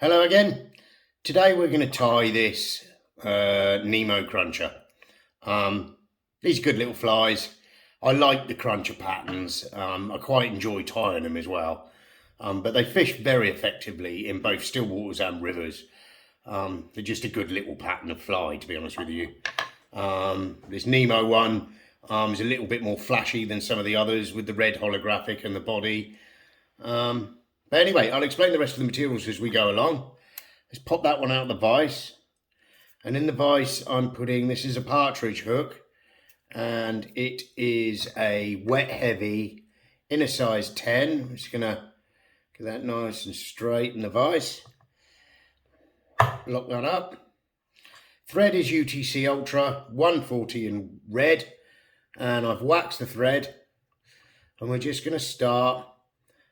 Hello again. Today we're going to tie this Nemo Chruncher. These are good little flies. I like the Cruncher patterns. I quite enjoy tying them as well. But they fish very effectively in both still waters and rivers. They're just a good little pattern of fly, to be honest with you. This Nemo one is a little bit more flashy than some of the others with the red holographic and the body. But anyway, I'll explain the rest of the materials as we go along. Let's pop that one out of the vise. And in the vise, I'm putting, this is a partridge hook, and it is a wet heavy inner size 10. I'm just gonna get that nice and straight in the vise. Lock that up. Thread is UTC Ultra 140 in red, and I've waxed the thread. And we're just gonna start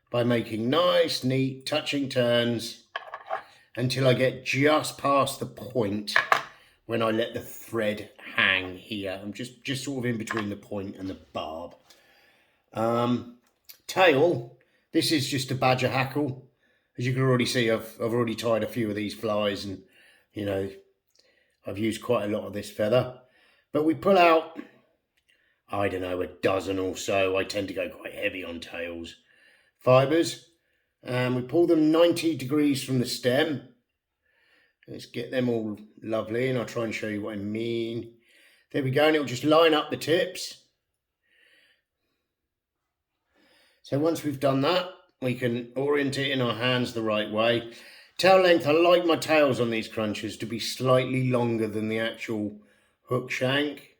by making nice, neat, touching turns until I get just past the point when I let the thread hang here. I'm just sort of in between the point and the barb. Tail, this is just a badger hackle. As you can already see, I've already tied a few of these flies, and you know, I've used quite a lot of this feather. But we pull out, I don't know, a dozen or so. I tend to go quite heavy on tails. Fibres, and we pull them 90 degrees from the stem. Let's get them all lovely, and I'll try and show you what I mean. There we go, and it'll just line up the tips. So once we've done that, we can orient it in our hands the right way. Tail length, I like my tails on these crunchers to be slightly longer than the actual hook shank.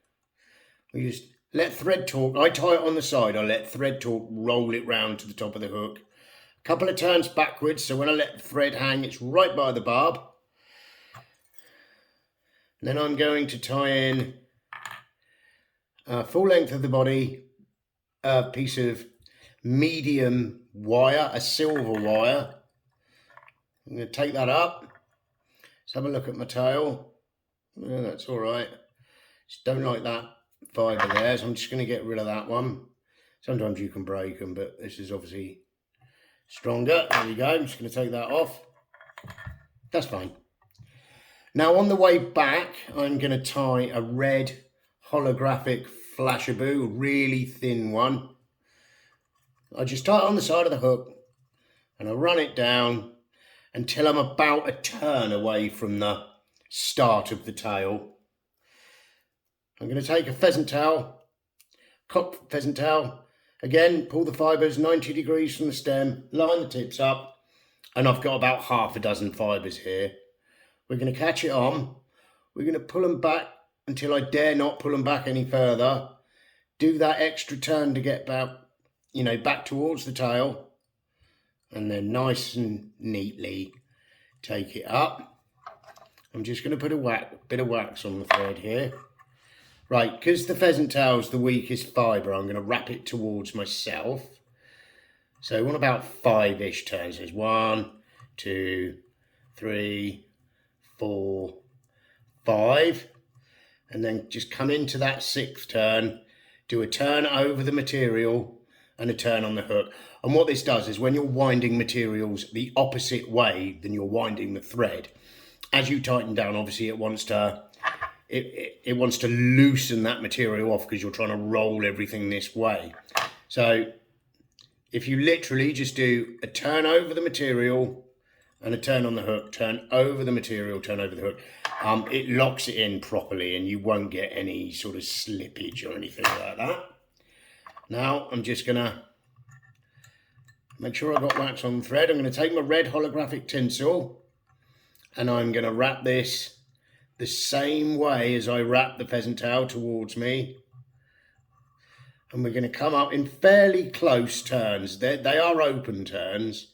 We just let thread torque, I tie it on the side, I let thread torque roll it round to the top of the hook. A couple of turns backwards, so when I let the thread hang, it's right by the barb. And then I'm going to tie in full length of the body, a piece of medium wire, a silver wire. I'm going to take that up. Let's have a look at my tail. Yeah, that's all right. Just don't like that fibre there, so I'm just going to get rid of that one. Sometimes you can break them, but this is obviously stronger. There we go. I'm just going to take that off. That's fine. Now on the way back, I'm going to tie a red holographic flashaboo, a really thin one. I just tie it on the side of the hook, and I run it down until I'm about a turn away from the start of the tail. I'm going to take a pheasant tail, cocked pheasant tail, again, pull the fibres 90 degrees from the stem, line the tips up, and I've got about half a dozen fibres here. We're going to catch it on. We're going to pull them back until I dare not pull them back any further. Do that extra turn to get about, you know, back towards the tail, and then nice and neatly take it up. I'm just going to put a bit of wax on the thread here. Right, because the pheasant tail's the weakest fibre, I'm going to wrap it towards myself. So I want about 5-ish turns. There's 1, 2, 3, 4, 5. And then just come into that 6th turn, do a turn over the material and a turn on the hook. And what this does is when you're winding materials the opposite way than you're winding the thread, as you tighten down, obviously it wants to loosen that material off because you're trying to roll everything this way. So if you literally just do a turn over the material and a turn on the hook, turn over the material, turn over the hook, it locks it in properly and you won't get any sort of slippage or anything like that. Now I'm just going to make sure I've got wax on the thread. I'm going to take my red holographic tinsel and I'm going to wrap this the same way as I wrap the pheasant tail towards me. And we're going to come up in fairly close turns. They are open turns.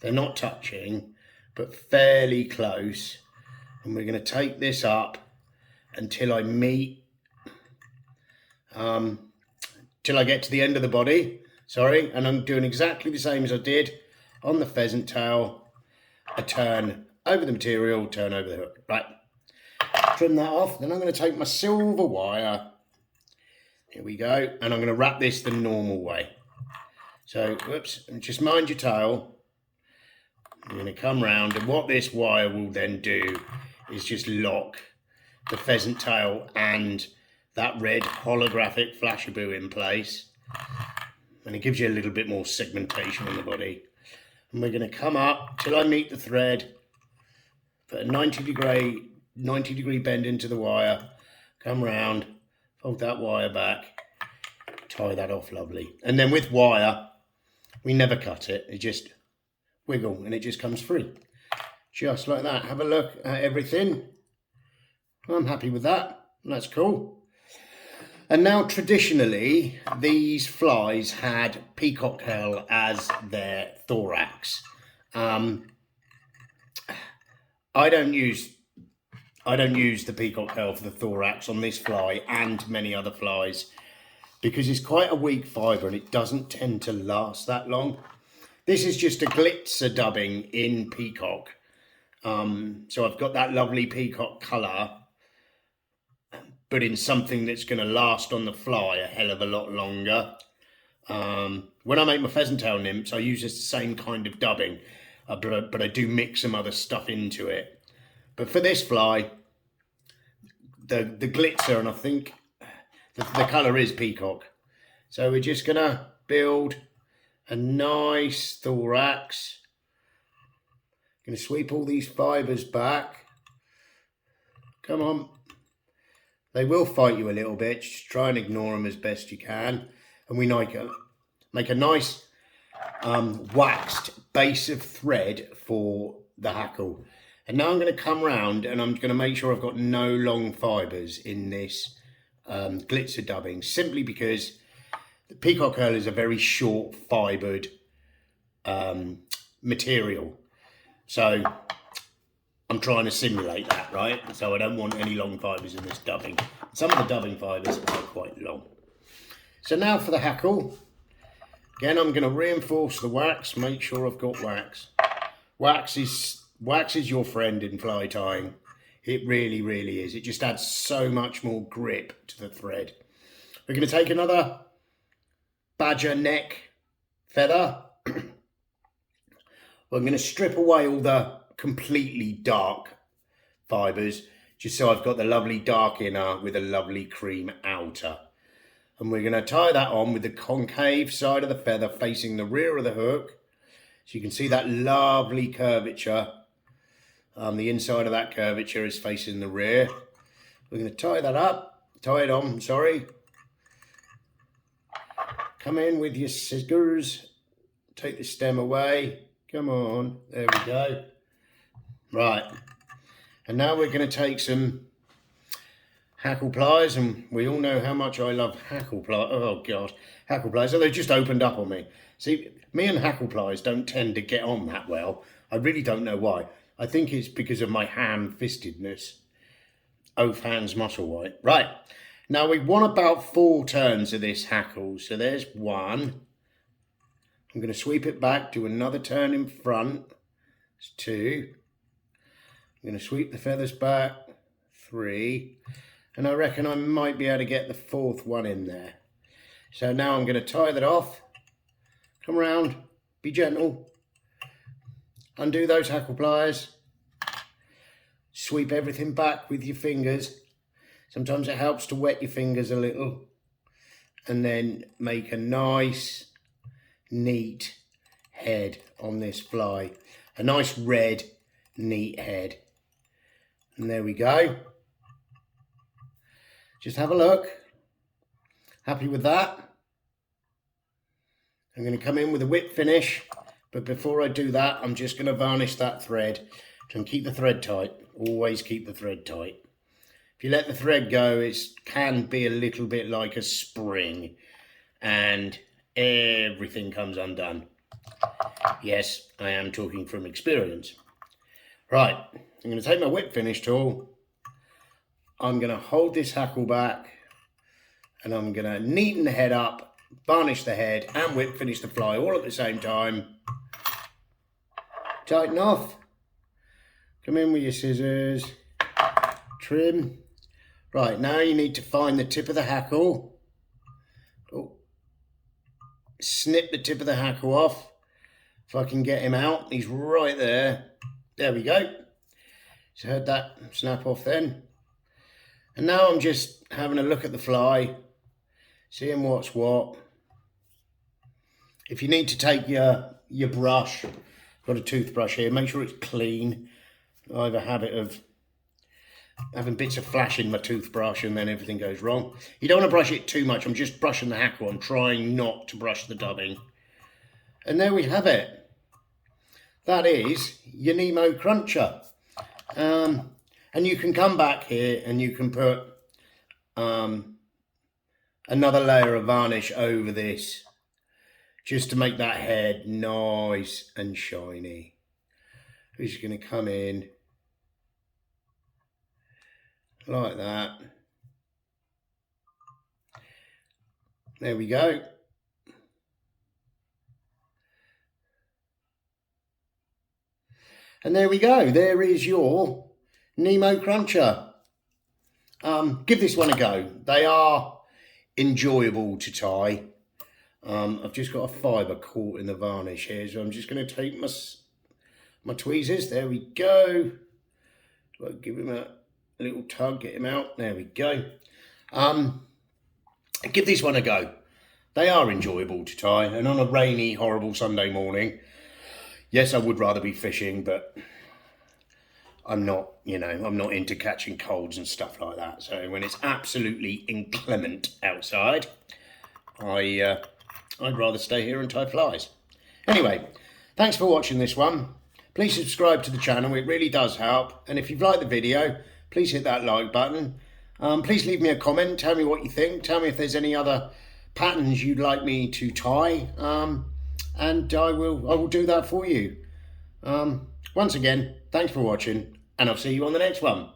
They're not touching, but fairly close. And we're going to take this up until I meet, till I get to the end of the body. Sorry, and I'm doing exactly the same as I did on the pheasant tail. A turn over the material, turn over the hook. Right. Trim that off, then I'm going to take my silver wire, here we go, and I'm going to wrap this the normal way. So, whoops, and just mind your tail, I'm going to come round, and what this wire will then do is just lock the pheasant tail and that red holographic flashaboo in place, and it gives you a little bit more segmentation on the body. And we're going to come up till I meet the thread, put a 90 degree bend into the wire, come round, fold that wire back, tie that off lovely. And then with wire, we never cut it, it just wiggle and it just comes free. Just like that. Have a look at everything. I'm happy with that. That's cool. And now traditionally, these flies had peacock herl as their thorax. I don't use the peacock herl for the thorax on this fly and many other flies because it's quite a weak fibre and it doesn't tend to last that long. This is just a glitzer dubbing in peacock. So I've got that lovely peacock colour, but in something that's going to last on the fly a hell of a lot longer. When I make my pheasant tail nymphs, I use the same kind of dubbing, but I do mix some other stuff into it. But for this fly, the glitzer, and I think the colour is peacock. So we're just going to build a nice thorax. Going to sweep all these fibres back. Come on. They will fight you a little bit. Just try and ignore them as best you can. And we make a nice waxed base of thread for the hackle. And now I'm going to come round and I'm going to make sure I've got no long fibres in this glitzer dubbing, simply because the peacock herl is a very short fibred material. So I'm trying to simulate that, right? So I don't want any long fibres in this dubbing. Some of the dubbing fibres are quite long. So now for the hackle. Again, I'm going to reinforce the wax, make sure I've got wax. Wax is your friend in fly tying. It really, really is. It just adds so much more grip to the thread. We're going to take another badger neck feather. I'm going to strip away all the completely dark fibres, just so I've got the lovely dark inner with a lovely cream outer. And we're going to tie that on with the concave side of the feather facing the rear of the hook. So you can see that lovely curvature. The inside of that curvature is facing the rear. We're going to tie that up, tie it on, sorry. Come in with your scissors, take the stem away. Come on, there we go. Right, and now we're going to take some hackle pliers, and we all know how much I love hackle pliers. Oh God, hackle pliers. So they just opened up on me. See, me and hackle pliers don't tend to get on that well. I really don't know why. I think it's because of my ham-fistedness. Oath hands Mussellwhite. Right, now we want about 4 turns of this hackle. So there's 1. I'm going to sweep it back, do another turn in front. It's 2. I'm going to sweep the feathers back. 3. And I reckon I might be able to get the 4th one in there. So now I'm going to tie that off. Come around, be gentle. Undo those hackle pliers. Sweep everything back with your fingers. Sometimes it helps to wet your fingers a little. And then make a nice, neat head on this fly. A nice red, neat head. And there we go. Just have a look. Happy with that? I'm going to come in with a whip finish. But before I do that, I'm just going to varnish that thread. Try and keep the thread tight. Always keep the thread tight. If you let the thread go, it can be a little bit like a spring. And everything comes undone. Yes, I am talking from experience. Right, I'm going to take my whip finish tool. I'm going to hold this hackle back. And I'm going to neaten the head up, varnish the head, and whip finish the fly all at the same time. Tighten off. Come in with your scissors. Trim. Right, now you need to find the tip of the hackle. Oh. Snip the tip of the hackle off. If I can get him out, he's right there. There we go. So heard that snap off then. And now I'm just having a look at the fly, seeing what's what. If you need to take your brush, I've got a toothbrush here, make sure it's clean. I have a habit of having bits of flash in my toothbrush and then everything goes wrong. You don't want to brush it too much. I'm just brushing the hackle. I'm trying not to brush the dubbing. And there we have it. That is your Nemo Chruncher. And you can come back here and you can put another layer of varnish over this just to make that head nice and shiny. We're just going to come in like that. There we go. And there we go. There is your Nemo Chruncher. Give this one a go. They are enjoyable to tie. I've just got a fibre caught in the varnish here, so I'm just going to take my tweezers. There we go. I'll give him a little tug, get him out. There we go. Give this one a go. They are enjoyable to tie, and on a rainy, horrible Sunday morning, yes, I would rather be fishing, but I'm not, I'm not into catching colds and stuff like that. So when it's absolutely inclement outside, I'd rather stay here and tie flies. Anyway, thanks for watching this one. Please subscribe to the channel, it really does help. And if you've liked the video, please hit that like button. Please leave me a comment, tell me what you think. Tell me if there's any other patterns you'd like me to tie. And I will do that for you. Once again, thanks for watching, and I'll see you on the next one.